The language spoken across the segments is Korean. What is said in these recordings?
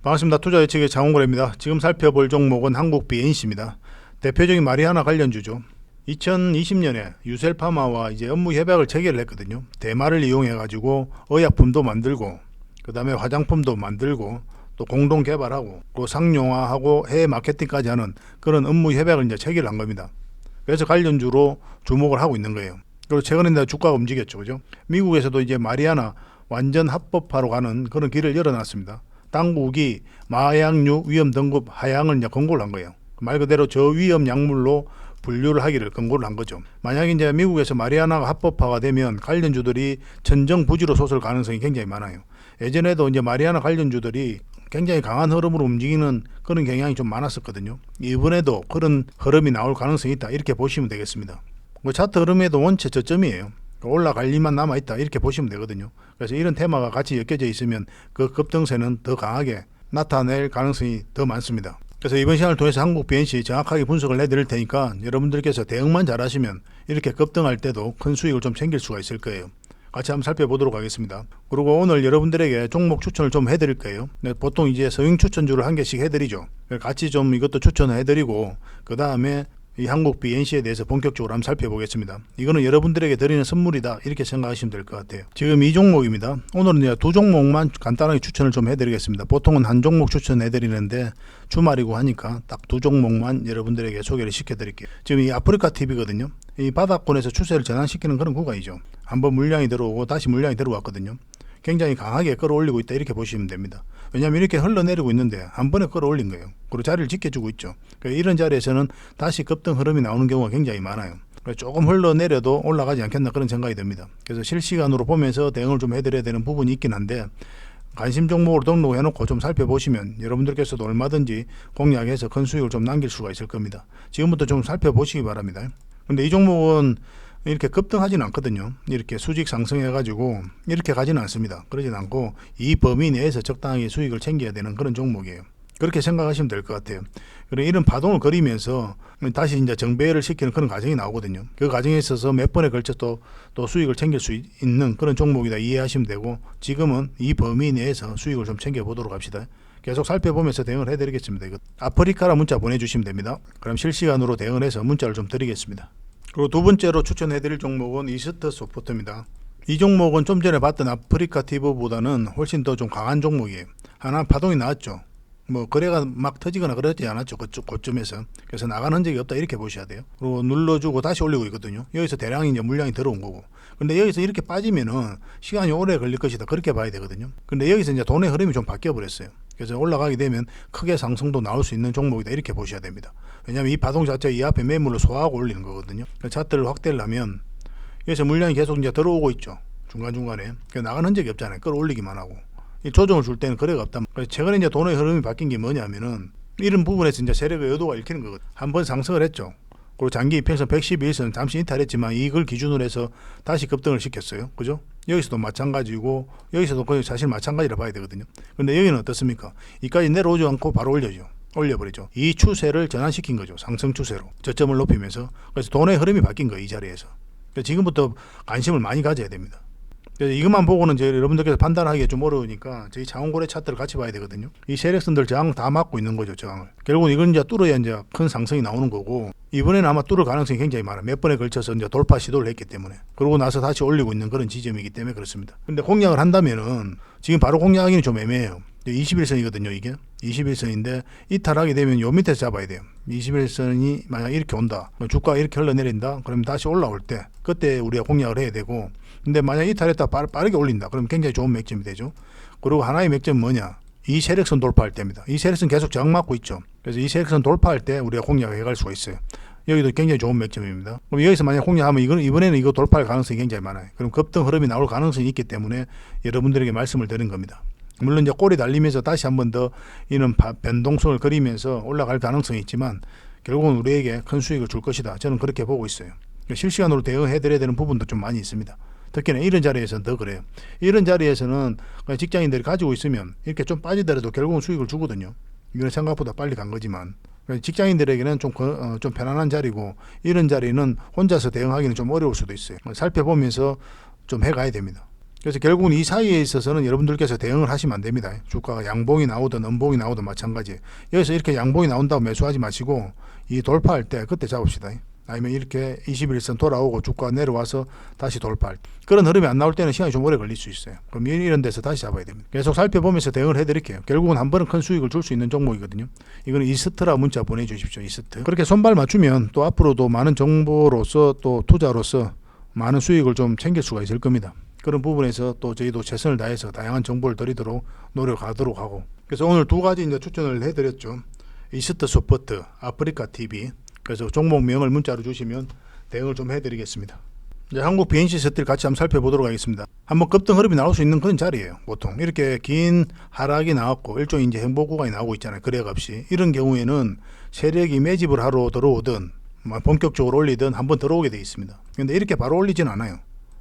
반갑습니다. 투자예측의 장홍걸입니다. 지금 살펴볼 종목은 한국 BNC입니다. 대표적인 마리아나 관련주죠. 2020년에 유셀파마와 이제 업무 협약을 체결을 했거든요. 대마를 이용해 가지고 의약품도 만들고 그 다음에 화장품도 만들고 또 공동 개발하고 또 상용화하고 해외 마케팅까지 하는 그런 업무 협약을 이제 체결을 한 겁니다. 그래서 관련주로 주목을 하고 있는 거예요. 그리고 최근에 주가가 움직였죠, 그죠? 미국에서도 이제 마리아나 완전 합법화로 가는 그런 길을 열어놨습니다. 당국이 마약류 위험 등급 하향을 이제 권고를 한 거예요. 말 그대로 저위험 약물로 분류를 하기를 권고를 한 거죠. 만약에 이제 미국에서 마리아나가 합법화가 되면 관련주들이 천정부지로 솟을 가능성이 굉장히 많아요. 예전에도 이제 마리아나 관련주들이 굉장히 강한 흐름으로 움직이는 그런 경향이 좀 많았었거든요. 이번에도 그런 흐름이 나올 가능성이 있다, 이렇게 보시면 되겠습니다. 차트 흐름에도 원체 저점이에요. 올라갈 일만 남아있다, 이렇게 보시면 되거든요. 그래서 이런 테마가 같이 엮여져 있으면 그 급등세는 더 강하게 나타낼 가능성이 더 많습니다. 그래서 이번 시간을 통해서 한국 BNC 정확하게 분석을 해드릴 테니까 여러분들께서 대응만 잘하시면 이렇게 급등할 때도 큰 수익을 좀 챙길 수가 있을 거예요. 같이 한번 살펴보도록 하겠습니다. 그리고 오늘 여러분들에게 종목 추천을 좀 해드릴 거예요. 보통 이제 서윙 추천주를 한 개씩 해드리죠. 같이 좀 이것도 추천을 해드리고 그 다음에 이 한국 BNC에 대해서 본격적으로 한번 살펴보겠습니다. 이거는 여러분들에게 드리는 선물이다, 이렇게 생각하시면 될 것 같아요. 지금 이 종목입니다. 오늘은 이제 두 종목만 간단하게 추천을 좀 해드리겠습니다. 보통은 한 종목 추천해드리는데 주말이고 하니까 딱 두 종목만 여러분들에게 소개를 시켜드릴게요. 지금 이 아프리카 TV거든요. 이 바닥권에서 추세를 전환시키는 그런 구간이죠. 한번 물량이 들어오고 다시 물량이 들어왔거든요. 굉장히 강하게 끌어올리고 있다, 이렇게 보시면 됩니다. 왜냐하면 이렇게 흘러내리고 있는데 한 번에 끌어올린 거예요. 그리고 자리를 지켜주고 있죠. 그러니까 이런 자리에서는 다시 급등 흐름이 나오는 경우가 굉장히 많아요. 조금 흘러내려도 올라가지 않겠나, 그런 생각이 듭니다. 그래서 실시간으로 보면서 대응을 좀 해드려야 되는 부분이 있긴 한데, 관심 종목으로 등록해놓고 좀 살펴보시면 여러분들께서도 얼마든지 공략해서 큰 수익을 좀 남길 수가 있을 겁니다. 지금부터 좀 살펴보시기 바랍니다. 근데 이 종목은 이렇게 급등하지는 않거든요. 이렇게 수직 상승해가지고 이렇게 가지는 않습니다. 그러진 않고 이 범위 내에서 적당하게 수익을 챙겨야 되는 그런 종목이에요. 그렇게 생각하시면 될 것 같아요. 그리고 이런 파동을 그리면서 다시 이제 정배를 시키는 그런 과정이 나오거든요. 그 과정에 있어서 몇 번에 걸쳐 또 수익을 챙길 수 있는 그런 종목이다, 이해하시면 되고, 지금은 이 범위 내에서 수익을 좀 챙겨보도록 합시다. 계속 살펴보면서 대응을 해드리겠습니다. 이거 아프리카라 문자 보내주시면 됩니다. 그럼 실시간으로 대응을 해서 문자를 좀 드리겠습니다. 그리고 두 번째로 추천해드릴 종목은 이스트 소프트입니다. 이 종목은 좀 전에 봤던 아프리카 TV보다는 훨씬 더 좀 강한 종목이에요. 하나 파동이 나왔죠. 뭐 거래가 막 터지거나 그러지 않았죠. 그쯤에서. 그래서 나간 흔적이 없다, 이렇게 보셔야 돼요. 그리고 눌러주고 다시 올리고 있거든요. 여기서 대량 이제 물량이 들어온 거고. 근데 여기서 이렇게 빠지면은 시간이 오래 걸릴 것이다, 그렇게 봐야 되거든요. 근데 여기서 이제 돈의 흐름이 좀 바뀌어 버렸어요. 그래서 올라가게 되면 크게 상승도 나올 수 있는 종목이다, 이렇게 보셔야 됩니다. 왜냐하면 이 파동 자체가 이 앞에 매물을 소화하고 올리는 거거든요. 차트를 확대를 하면 여기서 물량이 계속 이제 들어오고 있죠. 중간중간에. 나간 흔적이 없잖아요. 끌어올리기만 하고. 이 조정을 줄 때는 거래가 없다. 그래서 최근에 이제 돈의 흐름이 바뀐 게 뭐냐면은 이런 부분에서 이제 세력의 의도가 읽히는 거거든요. 한번 상승을 했죠. 그리고 장기 이평선 112일선 잠시 이탈했지만 이걸 기준으로 해서 다시 급등을 시켰어요. 그죠? 여기서도 마찬가지고 여기서도 거의 사실 마찬가지라 봐야 되거든요. 근데 여기는 어떻습니까? 이까지 내려오지 않고 바로 올려버리죠. 이 추세를 전환시킨 거죠. 상승 추세로 저점을 높이면서. 그래서 돈의 흐름이 바뀐 거예요, 이 자리에서. 지금부터 관심을 많이 가져야 됩니다. 그래서 이것만 보고는 이제 여러분들께서 판단하기가 좀 어려우니까 저희 장원고래 차트를 같이 봐야 되거든요. 이 세력선들 저항 다 막고 있는 거죠, 저항을. 결국은 이건 이제 뚫어야 이제 큰 상승이 나오는 거고, 이번에는 아마 뚫을 가능성이 굉장히 많아요. 몇 번에 걸쳐서 이제 돌파 시도를 했기 때문에. 그러고 나서 다시 올리고 있는 그런 지점이기 때문에 그렇습니다. 근데 공략을 한다면은 지금 바로 공략하기는 좀 애매해요. 21선이거든요, 이게. 21선인데 이탈하게 되면 요 밑에서 잡아야 돼요. 21선이 만약 이렇게 온다, 주가가 이렇게 흘러내린다, 그러면 다시 올라올 때 그때 우리가 공략을 해야 되고, 근데 만약 이탈했다 빠르게 올린다, 그러면 굉장히 좋은 맥점이 되죠. 그리고 하나의 맥점은 뭐냐, 이 세력선 돌파할 때입니다. 이 세력선 계속 저항 맞고 있죠. 그래서 이 세력선 돌파할 때 우리가 공략을 해갈 수가 있어요. 여기도 굉장히 좋은 맥점입니다. 그럼 여기서 만약 공략하면 이번에는 이거 돌파할 가능성이 굉장히 많아요. 그럼 급등 흐름이 나올 가능성이 있기 때문에 여러분들에게 말씀을 드린 겁니다. 물론 이제 꼬리 달리면서 다시 한 번 더 이런 변동성을 그리면서 올라갈 가능성이 있지만 결국은 우리에게 큰 수익을 줄 것이다, 저는 그렇게 보고 있어야 실시간으로 대응해 드려야 되는 부분도 좀 많이 있습니다. 특히나 이런 자리에서는 더 그래요. 이런 자리에서는 직장인들이 가지고 있으면 이렇게 좀 빠지더라도 결국은 수익을 주거든요. 이건 생각보다 빨리 간 거지만 직장인들에게는 좀 편안한 자리고, 이런 자리는 혼자서 대응하기는 좀 어려울 수도 있어요. 살펴보면서 좀 해가야 됩니다. 그래서 결국은 이 사이에 있어서는 여러분들께서 대응을 하시면 안 됩니다. 주가가 양봉이 나오든 음봉이 나오든 마찬가지. 여기서 이렇게 양봉이 나온다고 매수하지 마시고 이 돌파할 때 그때 잡읍시다. 아니면 이렇게 21선 돌아오고 주가가 내려와서 다시 돌파할 때. 그런 흐름이 안 나올 때는 시간이 좀 오래 걸릴 수 있어요. 그럼 이런 데서 다시 잡아야 됩니다. 계속 살펴보면서 대응을 해드릴게요. 결국은 한 번은 큰 수익을 줄 수 있는 종목이거든요. 이거는 이스트라 문자 보내주십시오. 이스트. 그렇게 손발 맞추면 또 앞으로도 많은 정보로서 또 투자로서 많은 수익을 좀 챙길 수가 있을 겁니다. 그런 부분에서 또 저희도 최선을 다해서 다양한 정보를 드리도록 노력하도록 하고. 그래서 오늘 두 가지 이제 추천을 해드렸죠. 이스트 소프트, 아프리카 TV. 그래서 종목명을 문자로 주시면 대응을 좀 해드리겠습니다. 이제 한국 BNC 스틸 같이 한번 살펴보도록 하겠습니다. 한번 급등 흐름이 나올 수 있는 그런 자리예요. 보통 이렇게 긴 하락이 나왔고 일종의 이제 행보 구간이 나오고 있잖아요. 거래값이 이런 경우에는 세력이 매집을 하러 들어오든 본격적으로 올리든 한번 들어오게 되어 있습니다. 그런데 이렇게 바로 올리진 않아요.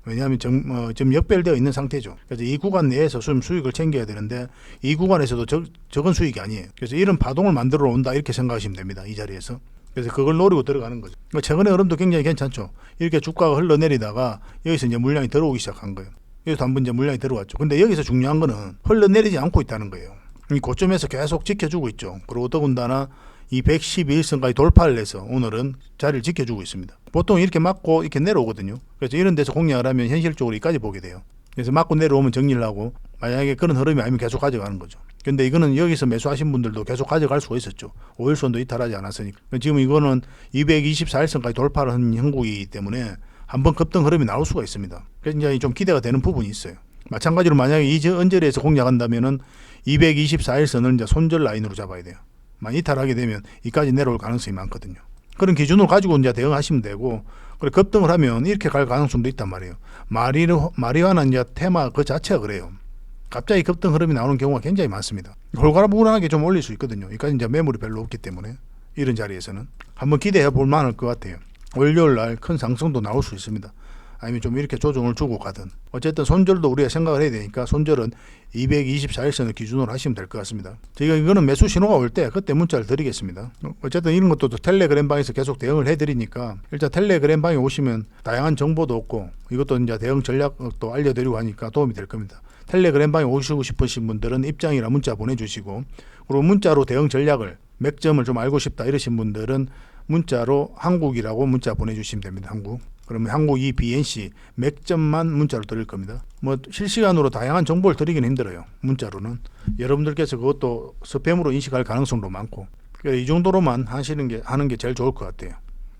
왜냐하면 지금 역별되어 있는 상태죠. 그래서 이 구간 내에서 좀 수익을 챙겨야 되는데 이 구간에서도 적은 수익이 아니에요. 그래서 이런 파동을 만들어 온다 이렇게 생각하시면 됩니다. 이 자리에서. 그래서 그걸 노리고 들어가는 거죠. 최근에 흐름도 굉장히 괜찮죠. 이렇게 주가가 흘러내리다가 여기서 이제 물량이 들어오기 시작한 거예요. 여기서 한번 이제 물량이 들어왔죠. 근데 여기서 중요한 거는 흘러내리지 않고 있다는 거예요. 이 고점에서 계속 지켜주고 있죠. 그리고 더군다나 이 111선까지 돌파를 해서 오늘은 자리를 지켜주고 있습니다. 보통 이렇게 맞고 이렇게 내려오거든요. 그래서 이런 데서 공략을 하면 현실적으로 여기까지 보게 돼요. 그래서 맞고 내려오면 정리를 하고 만약에 그런 흐름이 아니면 계속 가져가는 거죠. 근데 이거는 여기서 매수하신 분들도 계속 가져갈 수가 있었죠. 5일선도 이탈하지 않았으니까. 지금 이거는 224일선까지 돌파를 한 형국이기 때문에 한번 급등 흐름이 나올 수가 있습니다. 굉장히 좀 기대가 되는 부분이 있어요. 마찬가지로 만약에 이 언저리에서 공략한다면은 224일선을 이제 손절 라인으로 잡아야 돼요. 이탈하게 되면 이까지 내려올 가능성이 많거든요. 그런 기준으로 가지고 이제 대응하시면 되고, 그리고 급등을 하면 이렇게 갈 가능성도 있단 말이에요. 마리화나 이제 테마 그 자체가 그래요. 갑자기 급등 흐름이 나오는 경우가 굉장히 많습니다. 홀가분하게 좀 올릴 수 있거든요. 여기까지 이제 매물이 별로 없기 때문에 이런 자리에서는 한번 기대해 볼 만할 것 같아요. 월요일 날 큰 상승도 나올 수 있습니다. 아니면 좀 이렇게 조정을 주고 가든. 어쨌든 손절도 우리가 생각을 해야 되니까 손절은 224일선을 기준으로 하시면 될 것 같습니다. 저희가 이거는 매수 신호가 올 때 그때 문자를 드리겠습니다. 어쨌든 이런 것도 텔레그램 방에서 계속 대응을 해드리니까 일단 텔레그램 방에 오시면 다양한 정보도 없고 이것도 이제 대응 전략도 알려드리고 하니까 도움이 될 겁니다. 텔레그램 방에 오시고 싶으신 분들은 입장이나 문자 보내주시고, 그리고 문자로 대응 전략을 몇 점을 좀 알고 싶다 이러신 분들은 문자로 한국이라고 문자 보내주시면 됩니다. 한국. 그러면 한국 이 BNC 몇 점만 문자로 드릴 겁니다. 뭐 실시간으로 다양한 정보를 드리기는 힘들어요. 문자로는. 여러분들께서 그것도 스팸으로 인식할 가능성도 많고. 그러니까 이 정도로만 하는 게 제일 좋을 것 같아요.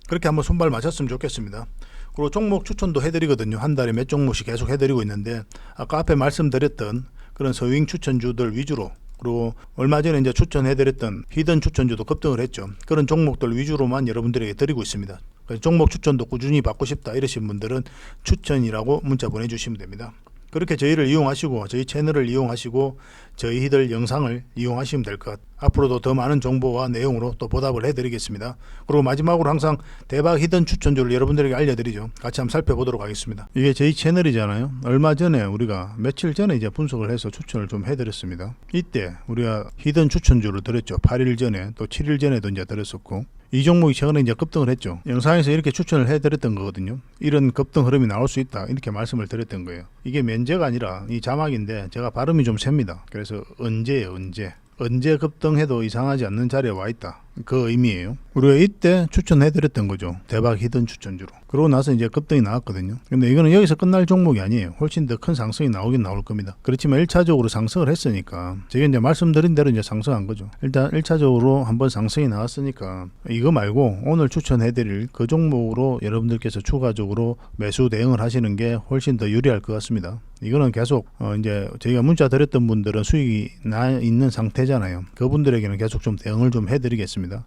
그렇게 한번 손발 맞췄으면 좋겠습니다. 그리고 종목 추천도 해드리거든요. 한 달에 몇 종목씩 계속 해드리고 있는데, 아까 앞에 말씀드렸던 그런 서윙 추천주들 위주로, 그리고 얼마 전에 이제 추천해드렸던 히든 추천주도 급등을 했죠. 그런 종목들 위주로만 여러분들에게 드리고 있습니다. 그래서 종목 추천도 꾸준히 받고 싶다 이러신 분들은 추천이라고 문자 보내주시면 됩니다. 그렇게 저희를 이용하시고 저희 채널을 이용하시고 저희들 영상을 이용하시면 될 것 같아요. 앞으로도 더 많은 정보와 내용으로 또 보답을 해드리겠습니다. 그리고 마지막으로 항상 대박 히든 추천주를 여러분들에게 알려드리죠. 같이 한번 살펴보도록 하겠습니다. 이게 저희 채널이잖아요. 얼마 전에 우리가 며칠 전에 이제 분석을 해서 추천을 좀 해드렸습니다. 이때 우리가 히든 추천주를 드렸죠. 8일 전에 또 7일 전에도 이제 드렸었고, 이 종목이 최근에 이제 급등을 했죠. 영상에서 이렇게 추천을 해드렸던 거거든요. 이런 급등 흐름이 나올 수 있다 이렇게 말씀을 드렸던 거예요. 이게 면제가 아니라 이 자막인데 제가 발음이 좀 셉니다. 그래서 언제예요, 언제 급등해도 이상하지 않는 자리에 와 있다, 그 의미예요. 우리가 이때 추천해드렸던 거죠. 대박 히든 추천주로. 그러고 나서 이제 급등이 나왔거든요. 근데 이거는 여기서 끝날 종목이 아니에요. 훨씬 더 큰 상승이 나오긴 나올 겁니다. 그렇지만 1차적으로 상승을 했으니까 제가 이제 말씀드린 대로 이제 상승한 거죠. 일단 1차적으로 한번 상승이 나왔으니까 이거 말고 오늘 추천해드릴 그 종목으로 여러분들께서 추가적으로 매수 대응을 하시는 게 훨씬 더 유리할 것 같습니다. 이거는 계속 이제 저희가 문자 드렸던 분들은 수익이 나 있는 상태잖아요. 그분들에게는 계속 좀 대응을 좀 해드리겠습니다.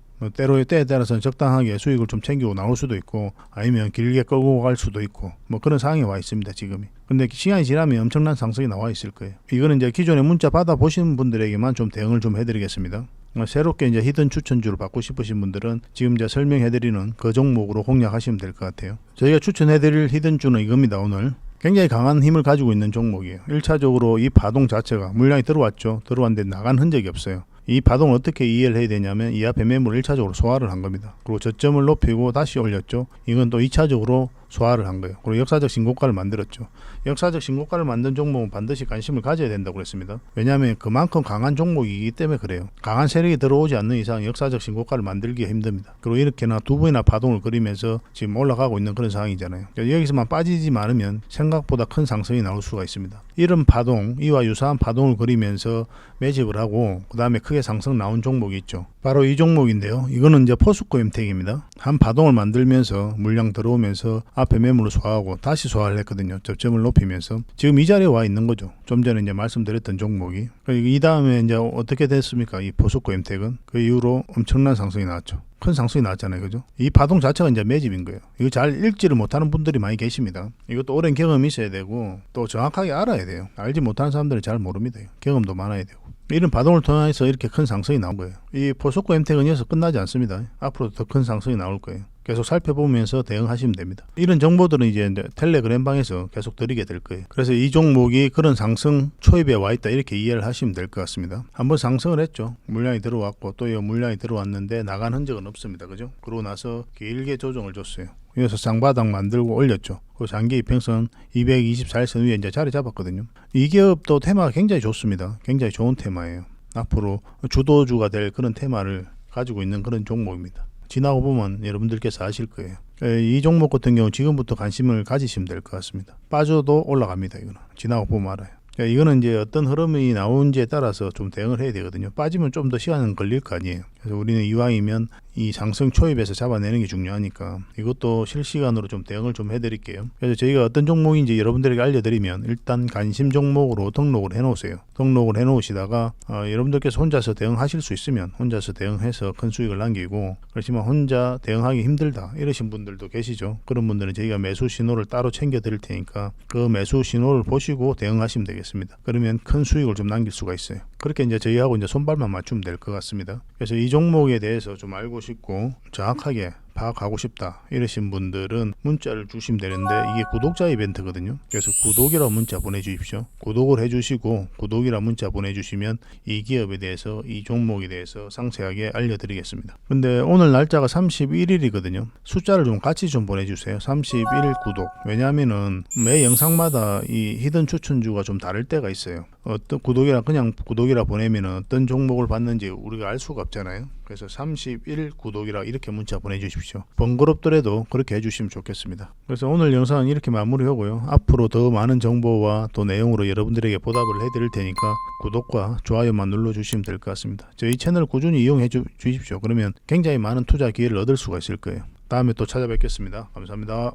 때에 따라서는 적당하게 수익을 좀 챙기고 나올 수도 있고, 아니면 길게 끌고 갈 수도 있고, 뭐 그런 상황에 와 있습니다, 지금이. 근데 시간이 지나면 엄청난 상승이 나와 있을 거예요. 이거는 이제 기존에 문자 받아 보시는 분들에게만 좀 대응을 좀 해드리겠습니다. 새롭게 이제 히든 추천주를 받고 싶으신 분들은 지금 이제 설명해드리는 그 종목으로 공략하시면 될 것 같아요. 저희가 추천해드릴 히든주는 이겁니다. 오늘 굉장히 강한 힘을 가지고 있는 종목이에요. 1차적으로 이 파동 자체가 물량이 들어왔죠. 들어왔는데 나간 흔적이 없어요. 이 파동을 어떻게 이해를 해야 되냐면 이 앞에 매물을 1차적으로 소화를 한 겁니다. 그리고 저점을 높이고 다시 올렸죠. 이건 또 2차적으로 소화를 한 거예요. 그리고 역사적 신고가를 만들었죠. 역사적 신고가를 만든 종목은 반드시 관심을 가져야 된다고 그랬습니다. 왜냐하면 그만큼 강한 종목이기 때문에 그래요. 강한 세력이 들어오지 않는 이상 역사적 신고가를 만들기가 힘듭니다. 그리고 이렇게나 두 번이나 파동을 그리면서 지금 올라가고 있는 그런 상황이잖아요. 여기서만 빠지지 않으면 생각보다 큰 상승이 나올 수가 있습니다. 이런 파동, 이와 유사한 파동을 그리면서 매집을 하고 그 다음에 크게 상승 나온 종목이 있죠. 바로 이 종목인데요. 이거는 이제 포스코 엠텍입니다. 한 파동을 만들면서 물량 들어오면서 앞에 매물을 소화하고 다시 소화를 했거든요. 저점을 높이면서 지금 이 자리에 와 있는 거죠. 좀 전에 이제 말씀드렸던 종목이. 이 다음에 이제 어떻게 됐습니까? 이 포스코 엠텍은 그 이후로 엄청난 상승이 나왔죠. 큰 상승이 나왔잖아요. 그죠? 이 파동 자체가 이제 매집인 거예요. 이거 잘 읽지를 못하는 분들이 많이 계십니다. 이것도 오랜 경험이 있어야 되고 또 정확하게 알아야 돼요. 알지 못하는 사람들은 잘 모릅니다. 경험도 많아야 되고. 이런 파동을 통해서 이렇게 큰 상승이 나온 거예요. 이 포스코 엠텍은 여기서 끝나지 않습니다. 앞으로도 더 큰 상승이 나올 거예요. 계속 살펴보면서 대응하시면 됩니다. 이런 정보들은 이제 텔레그램 방에서 계속 드리게 될 거예요. 그래서 이 종목이 그런 상승 초입에 와 있다 이렇게 이해를 하시면 될 것 같습니다. 한번 상승을 했죠. 물량이 들어왔고 또 이 물량이 들어왔는데 나간 흔적은 없습니다. 그죠? 그러고 나서 길게 조정을 줬어요. 여기서 쌍바닥 만들고 올렸죠. 그 장기 이평선 224일선 위에 이제 자리 잡았거든요. 이 기업도 테마가 굉장히 좋습니다. 굉장히 좋은 테마예요. 앞으로 주도주가 될 그런 테마를 가지고 있는 그런 종목입니다. 지나고 보면 여러분들께서 아실 거예요. 이 종목 같은 경우 지금부터 관심을 가지시면 될 것 같습니다. 빠져도 올라갑니다. 이거는 지나고 보면 알아요. 이거는 이제 어떤 흐름이 나오는지에 따라서 좀 대응을 해야 되거든요. 빠지면 좀 더 시간은 걸릴 거 아니에요. 그래서 우리는 이왕이면 이 상승 초입에서 잡아내는 게 중요하니까 이것도 실시간으로 좀 대응을 좀 해드릴게요. 그래서 저희가 어떤 종목인지 여러분들에게 알려드리면 일단 관심 종목으로 등록을 해놓으세요. 등록을 해놓으시다가 여러분들께서 혼자서 대응하실 수 있으면 혼자서 대응해서 큰 수익을 남기고, 그렇지만 혼자 대응하기 힘들다 이러신 분들도 계시죠. 그런 분들은 저희가 매수 신호를 따로 챙겨 드릴 테니까 그 매수 신호를 보시고 대응하시면 되겠습니다. 그러면 큰 수익을 좀 남길 수가 있어요. 그렇게 이제 저희하고 이제 손발만 맞추면 될 것 같습니다. 그래서 이 종목에 대해서 좀 알고 싶고 정확하게 파악하고 싶다 이러신 분들은 문자를 주시면 되는데, 이게 구독자 이벤트거든요. 그래서 구독이라 문자 보내주십시오. 구독을 해주시고 구독이라 문자 보내주시면 이 기업에 대해서, 이 종목에 대해서 상세하게 알려드리겠습니다. 근데 오늘 날짜가 31일이거든요 숫자를 좀 같이 좀 보내주세요. 31일 구독. 왜냐하면은 매 영상마다 이 히든 추천주가 좀 다를 때가 있어요. 어떤 구독이라 그냥 구독이라 보내면은 어떤 종목을 봤는지 우리가 알 수가 없잖아요. 그래서 31 구독이라 이렇게 문자 보내주십시오. 번거롭더라도 그렇게 해주시면 좋겠습니다. 그래서 오늘 영상은 이렇게 마무리하고요. 앞으로 더 많은 정보와 또 내용으로 여러분들에게 보답을 해드릴 테니까 구독과 좋아요만 눌러주시면 될 것 같습니다. 저희 채널 꾸준히 이용해 주십시오. 그러면 굉장히 많은 투자 기회를 얻을 수가 있을 거예요. 다음에 또 찾아뵙겠습니다. 감사합니다.